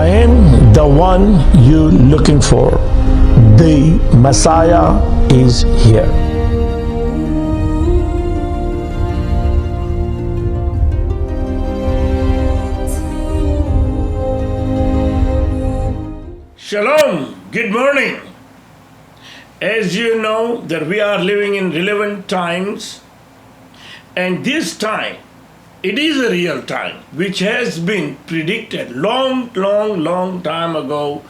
I am the one you're looking for. The Messiah is here. Shalom, good morning. As you know that we are living in relevant times, and this time, it is a real time, which has been predicted long time ago,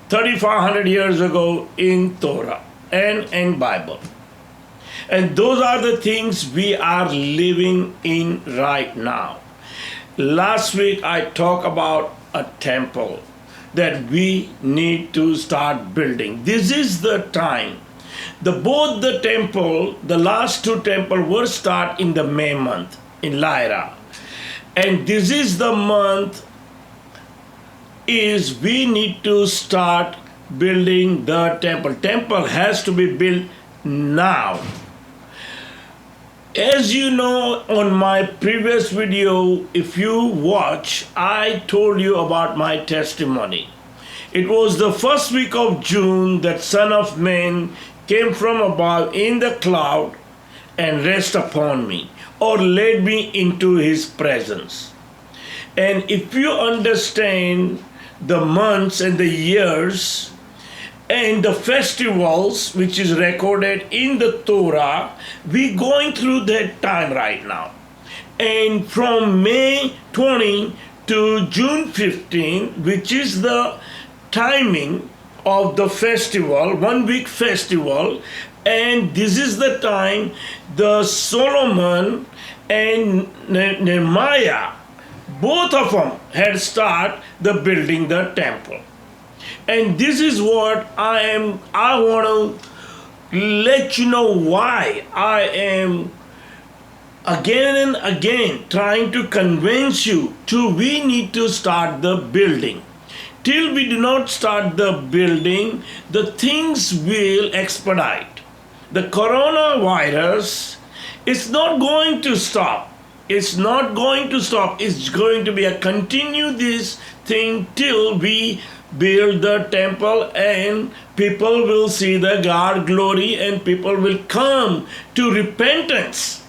3,500 years ago in Torah and in Bible. And those are the things we are living in right now. Last week I talked about a temple that we need to start building. This is the time. Both the temple, the last two temples were start in the May month in Lyra. And this is the month is we need to start building the temple. Temple has to be built now. As you know, on my previous video, if you watch, I told you about my testimony. It was the first week of June that Son of Man came from above in the cloud and rest upon me, or led me into his presence. And if you understand the months and the years and the festivals which is recorded in the Torah, we going through that time right now. And from May 20 to June 15, which is the timing of the festival, 1 week festival, and this is the time the Solomon and Nehemiah, both of them had started the building the temple. And this is what I want to let you know why I am again and again trying to convince you we need to start the building. Till we do not start the building, the things will expedite. The coronavirus is not going to stop. It's not going to stop. It's going to be a continue this thing till we build the temple and people will see the God glory and people will come to repentance.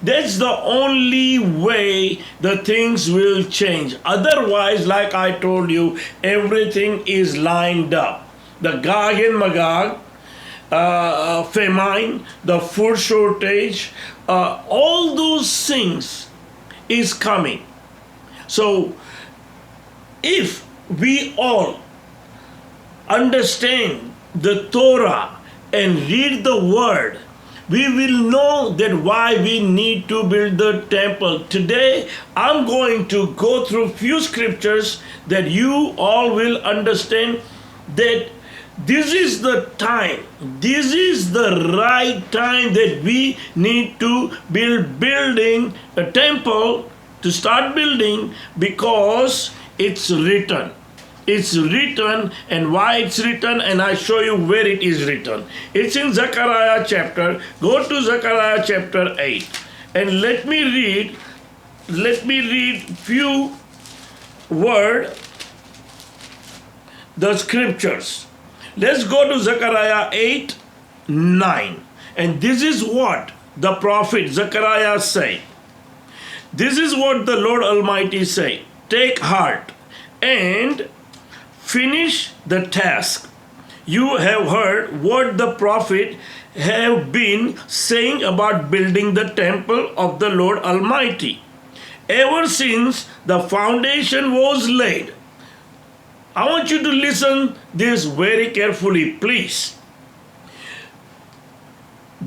That's the only way the things will change. Otherwise, like I told you, everything is lined up. The Gog and Magog, famine, the food shortage, all those things is coming. So if we all understand the Torah and read the word, we will know that why we need to build the temple. Today, I'm going to go through few scriptures that you all will understand that this is the time, this is the right time that we need to building a temple, to start building, because it's written. It's written, and why it's written, and I show you where it is written. It's in Zechariah chapter. Go to Zechariah chapter 8, and let me read few word the scriptures. Let's go to Zechariah 8:9, and this is what the prophet Zechariah say. This is what the Lord Almighty say. Take heart and finish the task. You have heard what the prophet have been saying about building the temple of the Lord Almighty. Ever since the foundation was laid. I want you to listen this very carefully, please.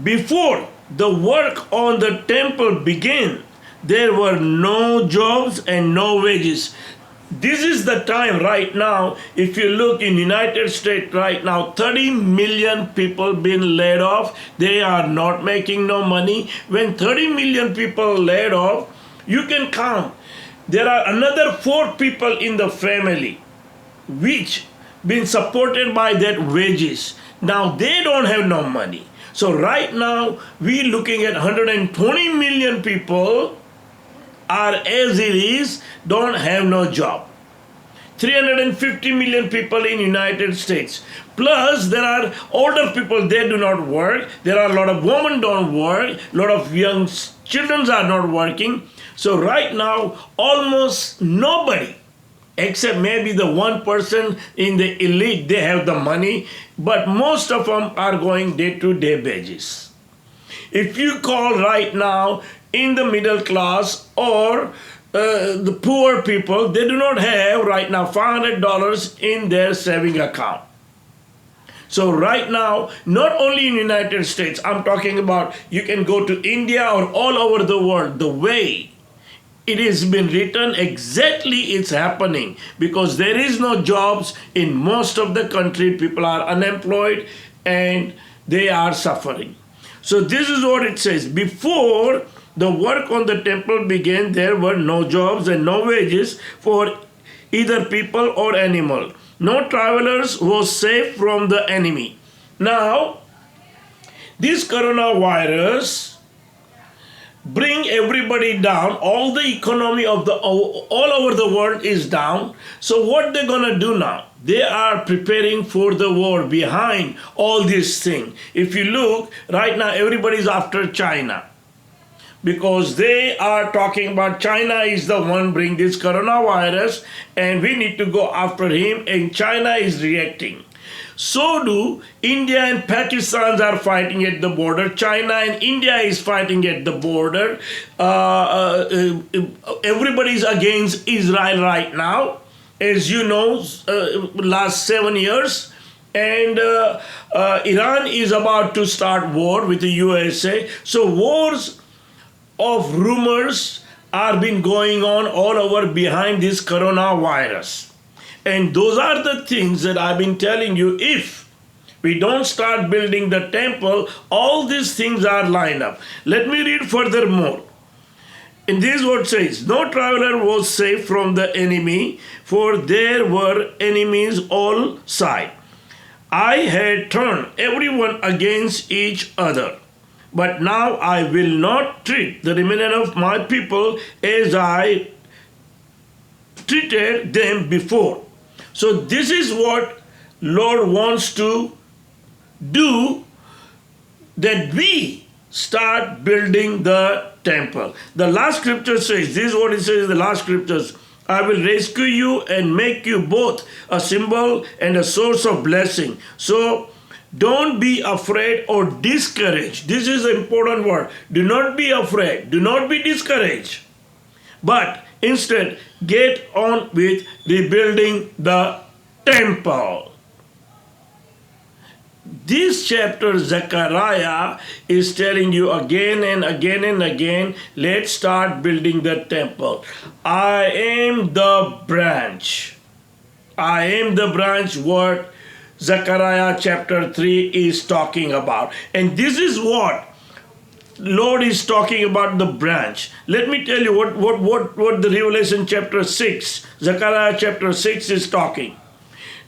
Before the work on the temple began, there were no jobs and no wages. This is the time right now. If you look in United States right now, 30 million people been laid off. They are not making no money. When 30 million people laid off, you can count. There are another 4 people in the family which been supported by that wages. Now they don't have no money. So right now we looking at 120 million people are as it is, don't have no job. 350 million people in United States. Plus, there are older people, they do not work. There are a lot of women don't work. A lot of young children are not working. So right now, almost nobody, except maybe the 1% in the elite, they have the money. But most of them are going day-to-day wages. If you call right now in the middle class or the poor people, they do not have right now $500 in their saving account. So right now, not only in United States, I'm talking about you can go to India or all over the world, the way it has been written exactly it's happening because there is no jobs in most of the country. People are unemployed and they are suffering. So this is what it says. Before the work on the temple began, there were no jobs and no wages for either people or animal. No travelers was safe from the enemy. Now, this coronavirus bring everybody down. All the economy of the all over the world is down. So what they're gonna do now? They are preparing for the war behind all this thing. If you look right now, everybody's after China because they are talking about China is the one bring this coronavirus and we need to go after him, and China is reacting. So do India and Pakistan are fighting at the border. China and India is fighting at the border. Everybody's against Israel right now, as you know, last 7 years. And Iran is about to start war with the USA. So wars of rumors are been going on all over behind this coronavirus. And those are the things that I've been telling you. If we don't start building the temple, all these things are lined up. Let me read furthermore. And this word says, no traveler was safe from the enemy, for there were enemies all sides. I had turned everyone against each other. But now I will not treat the remnant of my people as I treated them before. So this is what Lord wants to do, that we start building the temple. The last scripture says, this is what it says in the last scriptures, I will rescue you and make you both a symbol and a source of blessing. So don't be afraid or discouraged. This is an important word. Do not be afraid. Do not be discouraged. But instead, get on with rebuilding the temple. This chapter, Zechariah, is telling you again and again and again, let's start building the temple. I am the branch. I am the branch, what Zechariah chapter 3 is talking about. And this is what Lord is talking about, the branch. Let me tell you what the Revelation chapter 6, Zechariah chapter 6 is talking.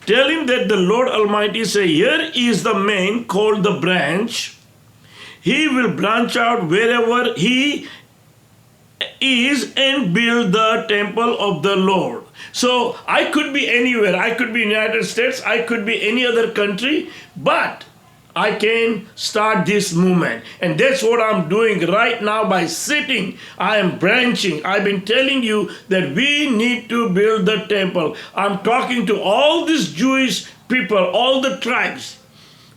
Tell him that the Lord Almighty say, here is the man called the branch. He will branch out wherever he is and build the temple of the Lord. So I could be anywhere. I could be in the United States. I could be any other country. But I can start this movement. And that's what I'm doing right now by sitting. I am branching. I've been telling you that we need to build the temple. I'm talking to all these Jewish people, all the tribes,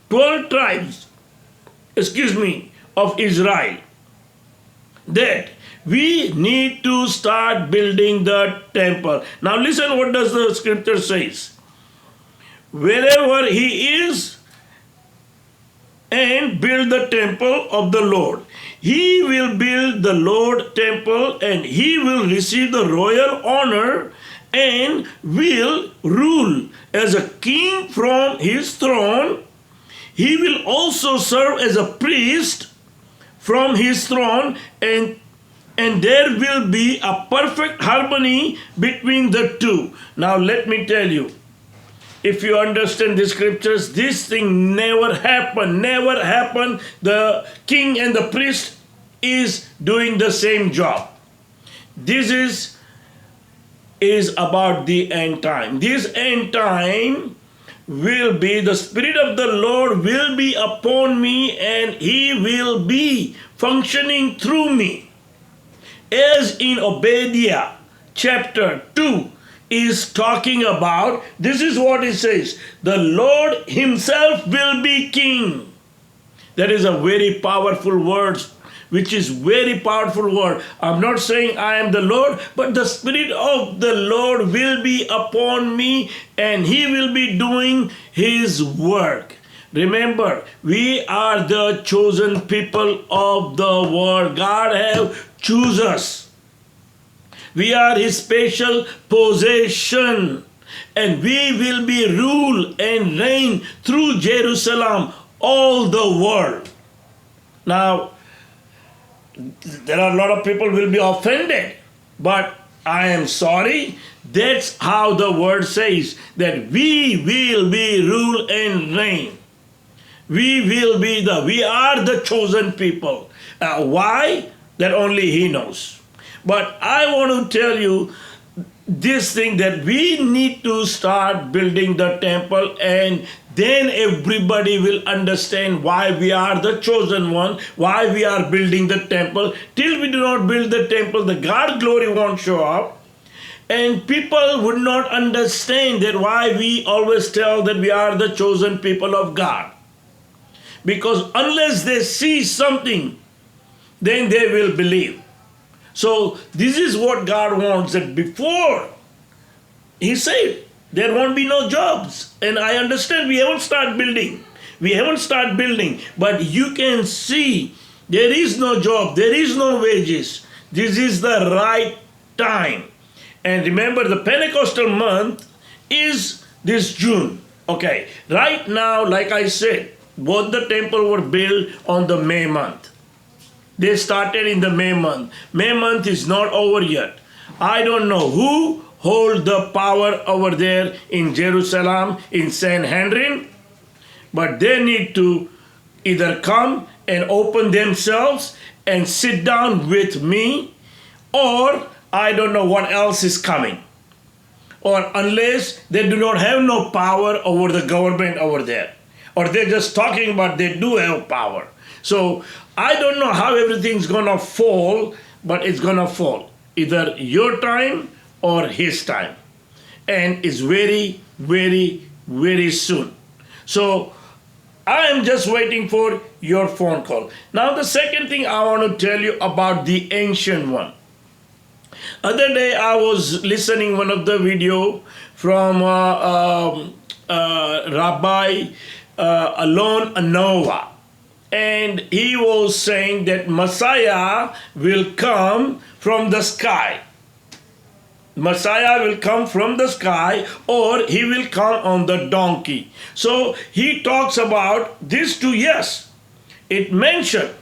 12 tribes, of Israel, that we need to start building the temple. Now listen what does the scripture says. Wherever he is, and build the temple of the Lord. He will build the Lord temple, and he will receive the royal honor and will rule as a king from his throne. He will also serve as a priest from his throne, and there will be a perfect harmony between the two. Now let me tell you, if you understand the scriptures, this thing never happened. Never happened. The king and the priest is doing the same job. This is is about the end time. This end time will be, the Spirit of the Lord will be upon me, and He will be functioning through me. As in Obadiah chapter 2 is talking about, this is what it says: the Lord Himself will be king. That is a very powerful word, which is very powerful word. I'm not saying I am the Lord, but the Spirit of the Lord will be upon me, and He will be doing His work. Remember, we are the chosen people of the world. God have chosen us. We are His special possession, and we will be rule and reign through Jerusalem, all the world. Now, there are a lot of people will be offended, but I am sorry. That's how the word says, that we will be rule and reign. We are the chosen people. Why? That only He knows. But I want to tell you this thing, that we need to start building the temple, and then everybody will understand why we are the chosen one, why we are building the temple. Till we do not build the temple, the God's glory won't show up, and people would not understand that why we always tell that we are the chosen people of God. Because unless they see something, then they will believe. So this is what God wants, that before He said there won't be no jobs. And I understand we haven't started building. But you can see there is no job, there is no wages. This is the right time. And remember, the Pentecostal month is this June. Okay, right now, like I said, both the temple were built on the May month. They started in the May month. May month is not over yet. I don't know who hold the power over there in Jerusalem, in Sanhedrin, but they need to either come and open themselves and sit down with me, or I don't know what else is coming. Or unless they do not have no power over the government over there, or they're just talking about they do have power. So I don't know how everything's gonna fall, but it's gonna fall. Either your time or His time. And it's very, very, very soon. So I am just waiting for your phone call. Now the second thing I want to tell you about the ancient one. Other day I was listening one of the video from Rabbi Alon Anova. And he was saying that Messiah will come from the sky. Messiah will come from the sky, or He will come on the donkey. So he talks about these two, yes, it mentioned.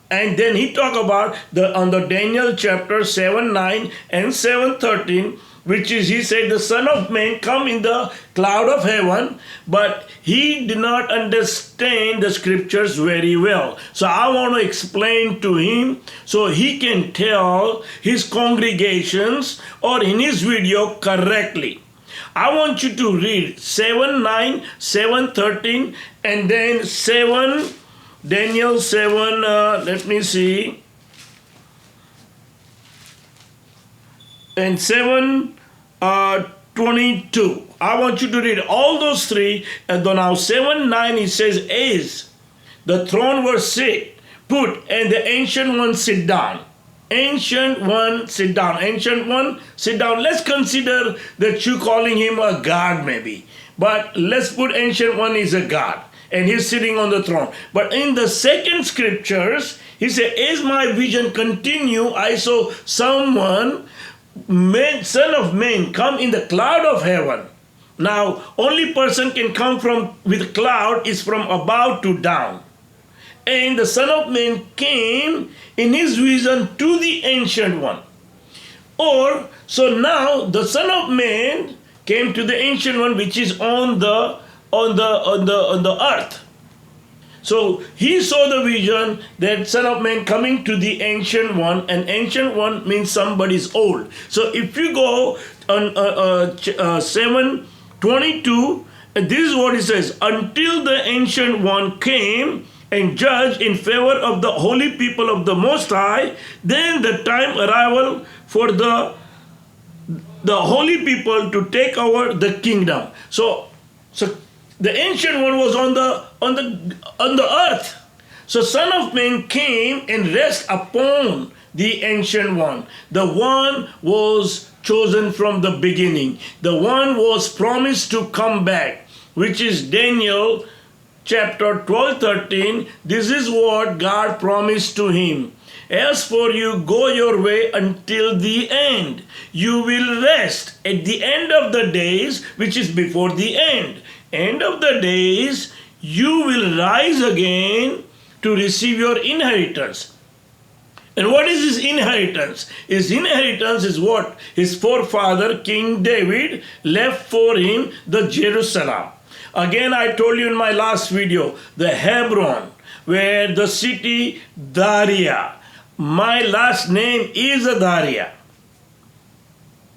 And then he talk about on the Daniel chapter 7:9 and 7:13, which is, he said, the Son of Man come in the cloud of heaven, but he did not understand the scriptures very well. So I want to explain to him so he can tell his congregations or in his video correctly. I want you to read 7:9, 7:13, and then 7, Daniel 7, let me see, and 7:22. I want you to read all those three, and then now 7:9 it says, "As the throne was put, and the ancient one sit down." Ancient one sit down. Ancient one sit down. Let's consider that you calling him a god maybe, but let's put ancient one is a god, and he's sitting on the throne. But in the second scriptures, he said, "As my vision continue, I saw someone, Son of Man, come in the cloud of heaven." Now, only person can come from with cloud is from above to down. And the Son of Man came in his vision to the ancient one. Or, so now the Son of Man came to the ancient one, which is on the earth. So he saw the vision that Son of Man coming to the ancient one, and ancient one means somebody's old. So if you go 7:22, and this is what it says: until the ancient one came and judged in favor of the holy people of the Most High, then the time arrival for the holy people to take over the kingdom. So the ancient one was on the earth. So Son of Man came and rest upon the ancient one. The one was chosen from the beginning. The one was promised to come back, which is Daniel chapter 12-13. This is what God promised to him. As for you, go your way until the end. You will rest at the end of the days, which is before the end. End of the days, you will rise again to receive your inheritance. And what is his inheritance? His inheritance is what his forefather, King David, left for him, the Jerusalem. Again, I told you in my last video, the Hebron, where the city Dharia. My last name is Dharia.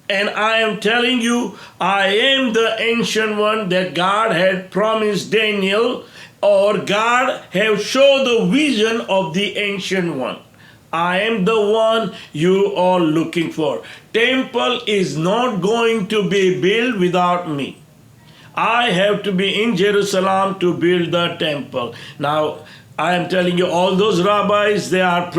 And I am telling you, I am the ancient one that God had promised Daniel, or God have shown the vision of the ancient one. I am the one you are looking for. Temple is not going to be built without me. I have to be in Jerusalem to build the temple. Now, I am telling you, all those rabbis, they are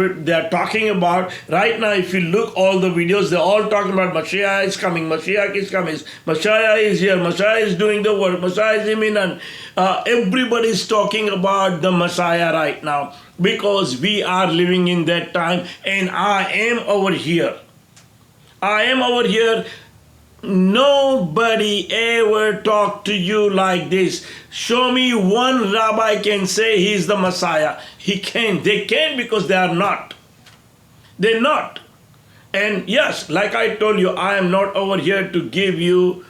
talking about, right now, if you look all the videos, they're all talking about Mashiach is coming, Mashiach is coming, Messiah is here, Messiah is doing the work, Messiah is imminent. Everybody's talking about the Messiah right now because we are living in that time, and I am over here. I am over here. Nobody ever talked to you like this. Show me one rabbi can say he is the Messiah. He can't. They can't because they are not. They're not. And yes, like I told you, I am not over here to give you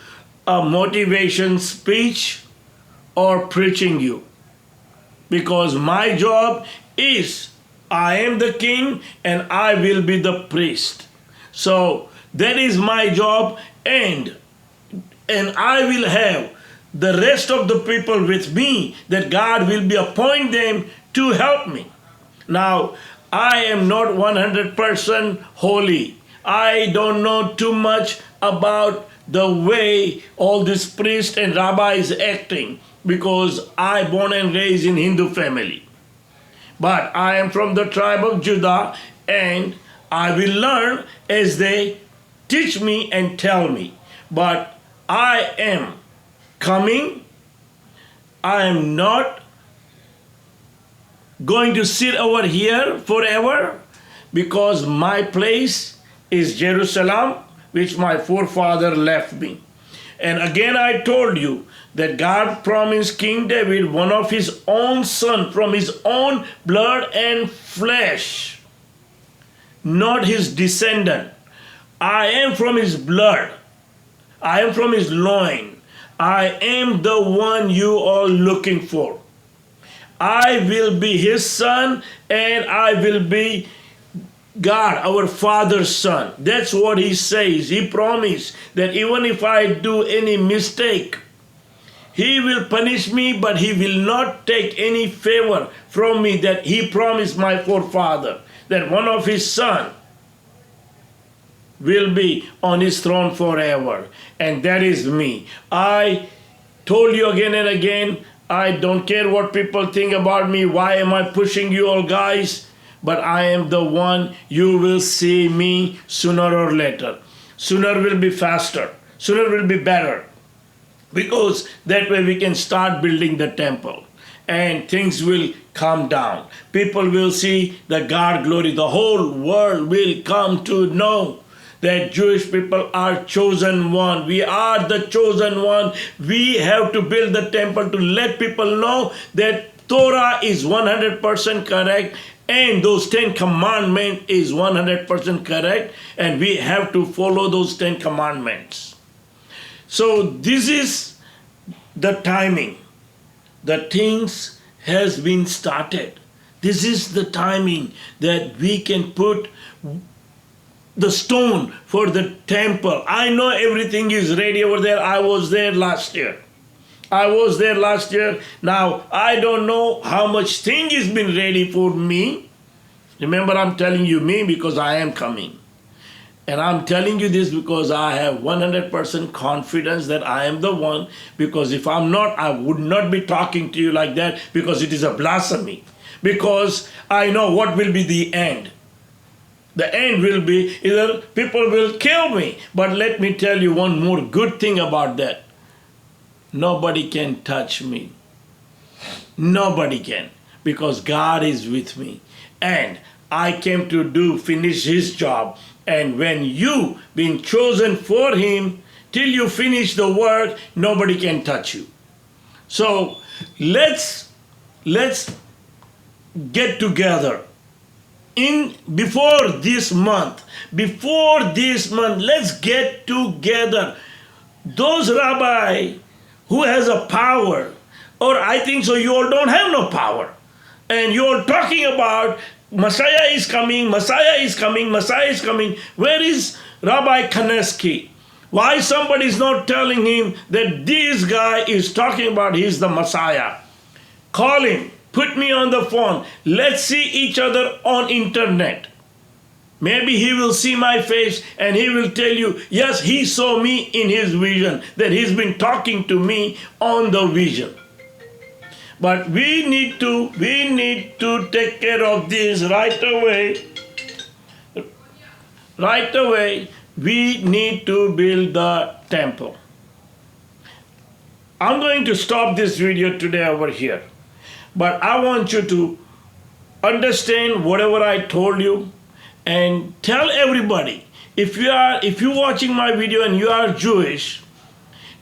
a motivation speech or preaching you. Because my job is, I am the king and I will be the priest. So that is my job. And I will have the rest of the people with me, that God will be appoint them to help me. Now, I am not 100% holy. I don't know too much about the way all these priests and rabbis acting, because I born and raised in Hindu family. But I am from the tribe of Judah, and I will learn as they teach me and tell me. But I am coming. I am not going to sit over here forever, because my place is Jerusalem, which my forefather left me. And again, I told you that God promised King David one of his own son from his own blood and flesh, not his descendant. I am from his blood. I am from his loin. I am the one you are looking for. I will be his son, and I will be God, our Father's son. That's what he says. He promised that even if I do any mistake, he will punish me, but he will not take any favor from me, that he promised my forefather, that one of his sons will be on his throne forever. And that is me. I told you again and again, I don't care what people think about me. Why am I pushing you all guys? But I am the one. You will see me sooner or later. Sooner will be faster. Sooner will be better. Because that way we can start building the temple. And things will calm down. People will see the God glory. The whole world will come to know that Jewish people are chosen one. We are the chosen one. We have to build the temple to let people know that Torah is 100% correct, and those 10 commandments is 100% correct, and we have to follow those 10 commandments. So this is the timing. The things has been started. This is the timing that we can put the stone for the temple. I know everything is ready over there. I was there last year. Now, I don't know how much thing is been ready for me. Remember, I'm telling you me because I am coming. And I'm telling you this because I have 100% confidence that I am the one. Because if I'm not, I would not be talking to you like that, because it is a blasphemy. Because I know what will be the end. The end will be either people will kill me. But let me tell you one more good thing about that. Nobody can touch me. Nobody can. Because God is with me. And I came to finish His job. And when you been chosen for Him, till you finish the work, nobody can touch you. So let's get together. Before this month, let's get together. Those rabbi who has a power, or I think so, you all don't have no power. And you all talking about Messiah is coming. Where is Rabbi Kaneski? Why somebody is not telling him that this guy is talking about he's the Messiah? Call him. Put me on the phone. Let's see each other on internet. Maybe he will see my face and he will tell you, yes, he saw me in his vision, that he's been talking to me on the vision. But we need to take care of this right away. Right away, we need to build the temple. I'm going to stop this video today over here. But I want you to understand whatever I told you and tell everybody. If you're watching my video and you are Jewish,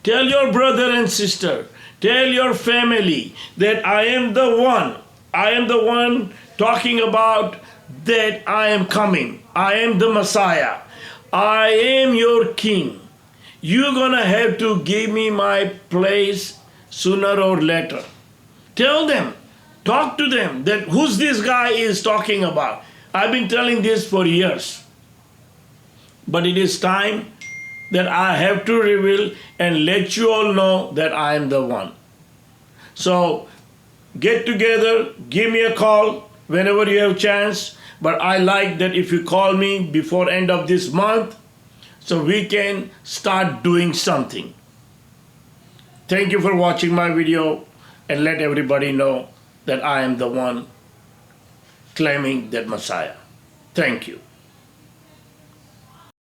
tell your brother and sister, tell your family that I am the one. I am the one talking about that I am coming. I am the Messiah. I am your king. You're gonna have to give me my place sooner or later. Tell them. Talk to them that who's this guy is talking about. I've been telling this for years. But it is time that I have to reveal and let you all know that I am the one. So get together, give me a call whenever you have a chance. But I like that if you call me before end of this month, so we can start doing something. Thank you for watching my video, and let everybody know that I am the one claiming that Messiah. Thank you.